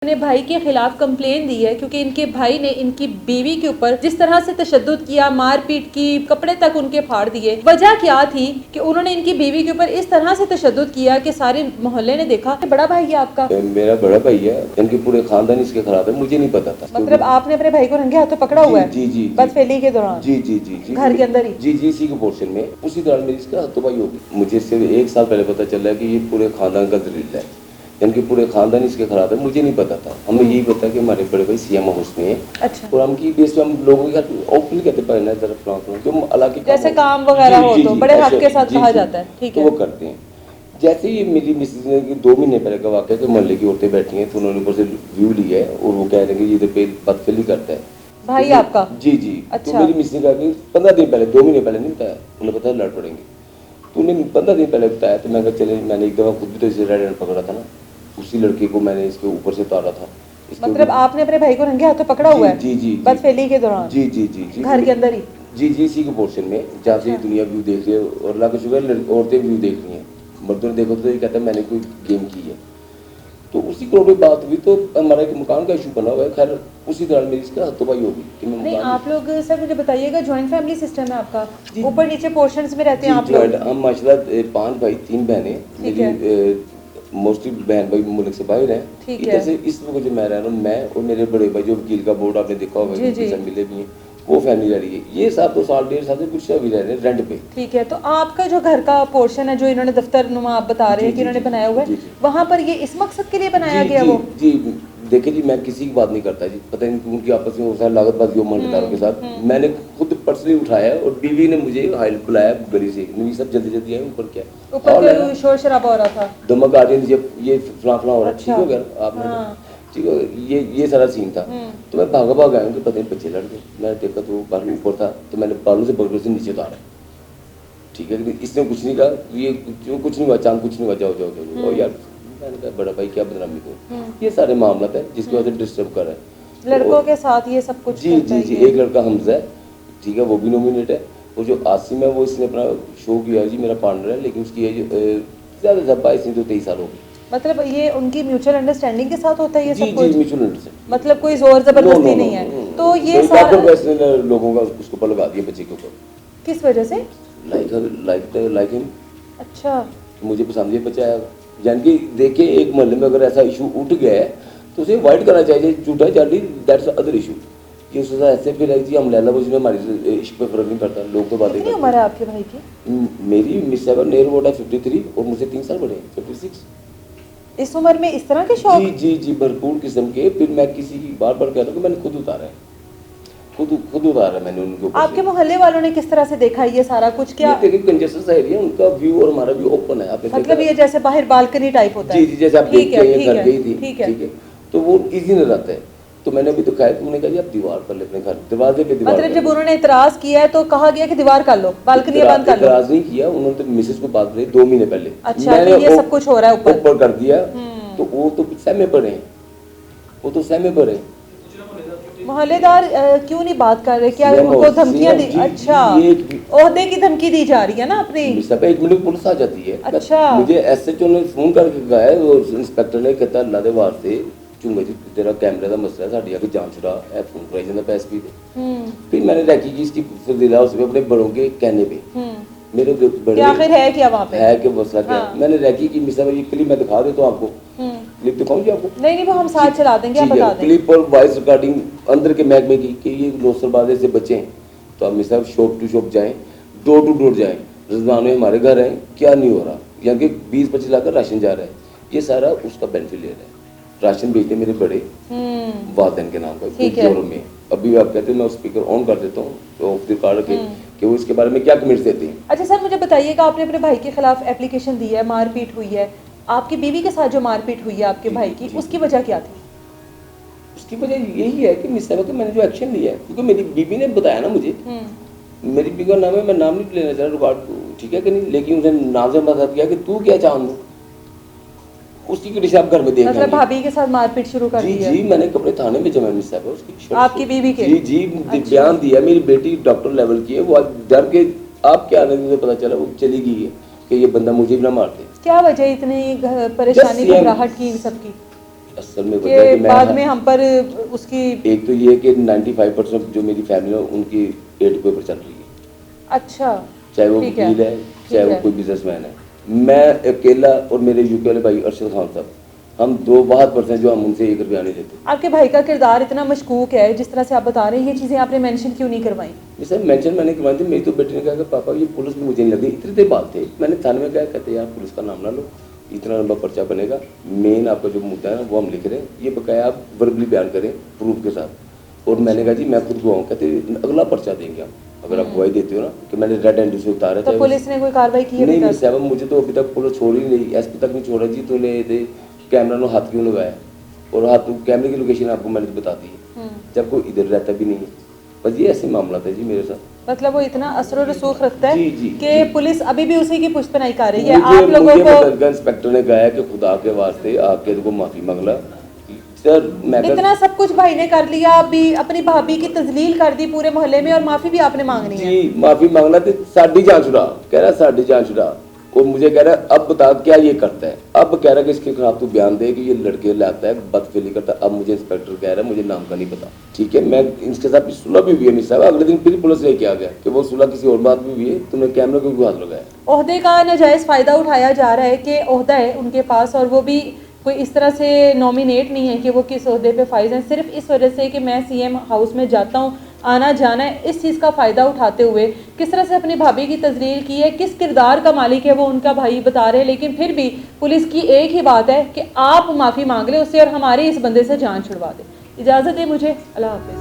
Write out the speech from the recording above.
अपने भाई के खिलाफ कंप्लेन दी है क्योंकि इनके भाई ने इनकी बीवी के ऊपर जिस तरह से तशद्दुद किया, मारपीट की, कपड़े तक उनके फाड़ दिए। वजह क्या थी कि उन्होंने इनकी बीवी के ऊपर इस तरह से तशद्दुद किया कि सारे मोहल्ले ने देखा। बड़ा भाई है आपका? मेरा बड़ा भाई है, इनके पूरे खानदान इसके खिलाफ है, मुझे नहीं पता था। मतलब आपने अपने भाई को रंगे हाथों पकड़ा हुआ है? जी जी बदफेली के दौरान? जी जी जी जी घर के अंदर ही? जी जी, इसी के पोर्शन में उसी दौरान मेरी इसका हत्थोपाई होगी। मुझे सिर्फ 1 साल पहले पता चला कि ये पूरे खानदान का दलील है, इनके पूरे खानदान इसके खिलाफ है, मुझे नहीं पता था। हमें यही पता कि हमारे बड़े भाई सीएम हाउस में है। अच्छा। और हम की बेस पे हम लोगों के घर ओपनली कहते हैं जो इलाके जैसे काम वगैरह हो तो बड़े हक के साथ कहा जाता है, ठीक है, वो करते हैं। जैसे ही मेरी मिसेज ने 2 महीने पहले का वाक़या कि मोहल्ले की औरतें बैठी हैं तो उन्होंने ऊपर से व्यू लिया है और वो कह रहे हैं कि ये इधर पे बदफेली करता है भाई तो आपका? जी जी। अच्छा। तो मेरी मिसेज ने कहा कि 15 दिन पहले, 2 महीने पहले नहीं बताया, उन्हें पता लड़ पड़ेंगे। तो उन्हें 15 दिन पहले बताया तो मैं कहा चले, मैंने एक दफ़ा खुद भी तो इसे रेड हैंड पकड़ा था ना, उसी लड़के को मैंने इसके ऊपर से उतारा था। मतलब आपने अपने भाई को रंगे हाथों पकड़ा हुआ है? जी जी बदफेली के दौरान? जी जी जी जी, घर के अंदर ही? जी जी, इसी के पोर्शन में जहाँ से दुनिया व्यू देख रही है और अल्लाह का शुक्र औरतें व्यू देख रही हैं। मर्दों ने देखो तो ये कहता है मैंने कोई गेम की है। तो उसी करोड़ में बात हुई तो हमारा एक मकान का इशू बना हुआ है। खैर उसी दौरान मेरी इसका हत्थोपाई होगी कि मैं नहीं, आप लोग सर मुझे बताइएगा, जॉइंट फैमिली सिस्टम है आपका? ऊपर नीचे पोर्शंस में रहते हैं आप लोग? हम माशाल्लाह 5 भाई 3 बहनें। मेरी मोस्टली बहन भाई मुल्क से बाहर है। इधर से इस वक्त जो मैं रह रहा हूँ, मैं और मेरे बड़े भाई जो वकील का बोर्ड आपने देखा होगा, मिले भी हैं, वो फैमिली रह रही है। ये 7 साल 1.5 साल से कुछ अभी रह रहे हैं रेंट पे। ठीक है। तो आपका जो घर का पोर्शन है जो इन्होंने दफ्तर नुमा आप बता रहे हैं कि इन्होंने बनाया हुआ है, वहाँ पर ये इस मकसद के लिए बनाया गया? वो जी देखिए जी, मैं किसी की बात नहीं करता जी, पता नहीं उनकी आपस में होता है लागतबाजी हो मोहल्लेदारों के साथ। मैंने खुद पर्सनली उठाया और बीवी ने मुझे हाइल बुलाया गली से, नहीं सब जल्दी जल्दी आए ऊपर। क्या ऊपर शोर शराबा हो रहा था, दमक आ रही है, ये फलाफला हो रहा है। ठीक हो गया आपने? ठीक है, ये सारा सीन था। तो मैं भागा आया कि पता नहीं बच्चे लड़ गए। मैंने देखा तो बालू ऊपर था तो मैंने बालू से बगल से नीचे उतारा। ठीक है, इसने कुछ नहीं कहा, ये जो कुछ नहीं हुआ, चांद कुछ नहीं हुआ, जाओ जाओ जाओ। और यार मैंने कहा बड़ा भाई क्या बदनामी को, ये सारे मामला है जिसकी वजह से डिस्टर्ब कर रहा है लड़कों के साथ ये सब कुछ। जी जी जी, एक लड़का हमजा है, ठीक है, वो भी नॉमिनेट है। और जो आसिम है वो इसने अपना शो किया जी, मेरा पार्टनर है, लेकिन उसकी एज ज़्यादा से 22 नहीं तो 23 साल होगी। मतलब ये उनकी म्यूचुअल अंडरस्टैंडिंग के साथ होता है ये सब कुछ? जी म्यूचुअल अंडरस्टैंडिंग, मतलब कोई जोर जबरदस्ती नहीं है। तो ये सारा लोगों का उसके ऊपर लगा दिया, बच्चे के ऊपर। किस वजह से? Like him. अच्छा, मुझे पसंद ये बच्चा है, यानी कि देखिए एक मोहल्ले में अगर ऐसा इशू उठ गया है तो उसे अवॉइड करना चाहिए। झूठा चाली दैट्स अदर इशू। ये उसके साथ ऐसे फिर जी हम लैला में हमारी इश्क पे फर्क नहीं पड़ता, लोग तो बातें। कितनी उम्र है आपके भाई की? मेरी मिस सेवन नेर वोट है 53 और मुझसे 3 साल बड़े हैं, 56। इस उम्र में इस तरह के शौक? जी जी जी, भरपूर किस्म के। फिर मैं किसी की बार बार कह रहा हूँ कि मैंने खुद उतारा है, खुद उतारा है मैंने उनके ऊपर। आपके मोहल्ले वालों ने किस तरह से देखा ये सारा कुछ? क्या देखिए कंजेस्टेड एरिया, उनका व्यू और हमारा व्यू ओपन है। आपने मतलब ये जैसे बाहर बालकनी टाइप होता है? जी जी, जैसे आप देखते हैं घर गई थी, ठीक है, तो वो इजी न रहता है। तो मैंने अभी तो कहा, उन्होंने कहा जी आप दीवार पर ले अपने घर, दरवाजे पे दीवार। मतलब जब उन्होंने इतराज किया है तो कहा गया कि दीवार कर लो, बालकनी बंद कर लो? इतराज नहीं किया उन्होंने, तो मिसेस को बात करी 2 महीने पहले। अच्छा, तो ये सब कुछ हो रहा है ऊपर कर दिया तो वो तो सहमे पड़े हैं, वो तो सहमे पड़े हैं। मोहल्लेदार क्यों नहीं बात कर रहे? क्या उनको धमकियां दी? अच्छा, ओहदे की धमकी दी जा रही है ना अपनी? 1 मिनट पुलिस आ जाती है। अच्छा, मुझे एसएचओ ने फोन करके कहा है, वो इंस्पेक्टर ने कहता अल्लाह दे वास्ते चुंगा जी तेरा कैमरे का मसला है, साड़ी आके जांच छुड़ा है, फोन कराई जाता पैस भी दे। फिर मैंने रखी कि इसकी फजीला उसमें अपने बड़ों के कहने पे, मेरे बड़े आखिर है क्या वहाँ पे, है कि मसला क्या। मैंने रखी कि मिसाल ये क्लिप मैं दिखा देता हूँ आपको, क्लिप दिखाऊं जी आपको? नहीं वो हम साथ चला देंगे, आप बता दें। क्लिप और वॉइस रिकॉर्डिंग अंदर के महकमे की कि ये लोसरबाजे से बचें तो आप मिसाल शॉप टू शॉप जाएं, डोर टू डोर जाएं, रजवान में हमारे घर हैं, क्या नहीं हो रहा, यहाँ के 20-25 लाख का राशन जा रहा है, ये सारा उसका बेनिफिट ले रहा है। राशन भेजते मेरे बड़े वादन के नाम पर में। अभी आप कहते हैं मैं स्पीकर ऑन कर देता हूँ तो ऑफ द कार्ड के कि वो इसके बारे में क्या कमेंट्स देते हैं। अच्छा सर, मुझे बताइएगा, आपने अपने भाई के खिलाफ एप्लीकेशन दी है, मारपीट हुई है, आपकी बीवी के साथ जो मारपीट हुई है आपके भाई की, उसकी वजह क्या थी? उसकी वजह यही है कि मिसाल के मैंने जो एक्शन लिया है, क्योंकि मेरी बीवी ने बताया ना मुझे, मेरी बीवी का नाम है, मैं नाम नहीं लेना चाह रहा रिकॉर्ड, ठीक है कि नहीं, लेकिन उसने नाम से मदद किया कि तू क्या चाहूँ, उसकी कंडीशन आप घर में देख। मतलब भाभी के साथ मारपीट शुरू कर दी है? जी, मैंने कपड़े थाने में जमा मिस है उसकी, आपकी बीवी के? जी जी, बयान दिया। मेरी बेटी डॉक्टर लेवल की है, वो आज डर के आप क्या आने मुझे पता चला वो चली गई है कि ये बंदा मुझे भी ना मार दे। क्या वजह इतनी परेशानी घबराहट की सबकी? असल में वजह कि कि बाद में हम पर उसकी एक तो ये कि 95% जो मेरी फैमिली है उनकी एड के ऊपर चल रही है, अच्छा चाहे वो ठीक वकील है ठीक चाहे वो है। कोई बिजनेसमैन है। मैं अकेला और मेरे यूके वाले भाई अरशद खान साहब, हम 2% जो हम उनसे 1 रुपया नहीं लेते। आपके भाई का किरदार इतना मशकूक है जिस तरह से आप बता रहे हैं, ये चीज़ें आपने मेंशन क्यों नहीं करवाई? ये सर मेंशन मैंने करवाई थी। मेरी तो बेटी ने कहा कि पापा ये पुलिस में मुझे नहीं लगी। इतनी देर बात थे, मैंने थाने में कहा, कहते यार पुलिस का नाम ना लो, इतना लंबा पर्चा बनेगा, मेन आपका जो मुद्दा है ना वो हम लिख रहे हैं, ये बकाया आप वर्बली बयान करें प्रूफ के साथ। और मैंने कहा जी मैं खुद गवाह हूँ। कहते अगला पर्चा देंगे हम, अगर आप गवाही देते हो ना कि मैंने रेड हैंड से उतारा। तो पुलिस ने कोई कार्रवाई की है नहीं अभी मिस तक? साहब, मुझे तो अभी तक पुलिस छोड़ ही नहीं, एसपी तक नहीं छोड़ा जी। तूने ये कैमरा नो हाथ क्यों लगाया, और हाथ कैमरे की लोकेशन आपको मैंने तो बता दी है, जब कोई इधर रहता भी नहीं है। बस ये ऐसे मामला था जी मेरे साथ। मतलब वो इतना असर रसूख रखता है जी, जी, कि जी। पुलिस अभी भी उसी की पुष्पनाई कर रही है। मुझे आप लोगों मुझे को मुतलका इंस्पेक्टर ने कहा है कि खुदा के वास्ते आके को माफी मांगला। सर मैं इतना सब कुछ भाई ने कर लिया, अभी अपनी भाभी की तजलील कर दी पूरे मोहल्ले में, और माफी भी आपने मांगनी है। जी माफी मांगना तो साड़ी जान छुड़ा, कह रहा साड़ी जान छुड़ा। और मुझे कह रहा है अब बता क्या ये करता है। अब कह रहा है कि इसके खिलाफ तू बयान दे कि ये लड़के लाता है, बदफिली करता है। अब मुझे इंस्पेक्टर कह रहा है मुझे नाम का नहीं पता। ठीक है, मैं इसके साथ सुलह भी हुई है मिस साहब। अगले दिन फिर पुलिस लेके आ गया कि वो सुलह किसी और बात भी हुई है, तुमने कैमरे को भी हाथ लगाया। ओहदे का नाजायज़ फ़ायदा उठाया जा रहा है कि ओहदा है उनके पास, और वो भी कोई इस तरह से नॉमिनेट नहीं है कि वो किस ओहदे पे फाइज हैं, सिर्फ इस वजह से कि मैं सीएम हाउस में जाता हूँ, आना जाना है, इस चीज़ का फ़ायदा उठाते हुए किस तरह से अपनी भाभी की तजलील की है, किस किरदार का मालिक है वो उनका भाई बता रहे हैं। लेकिन फिर भी पुलिस की एक ही बात है कि आप माफ़ी मांग लें उससे और हमारी इस बंदे से जान छुड़वा दें। इजाज़त है मुझे, अल्लाह हाफ़िज़।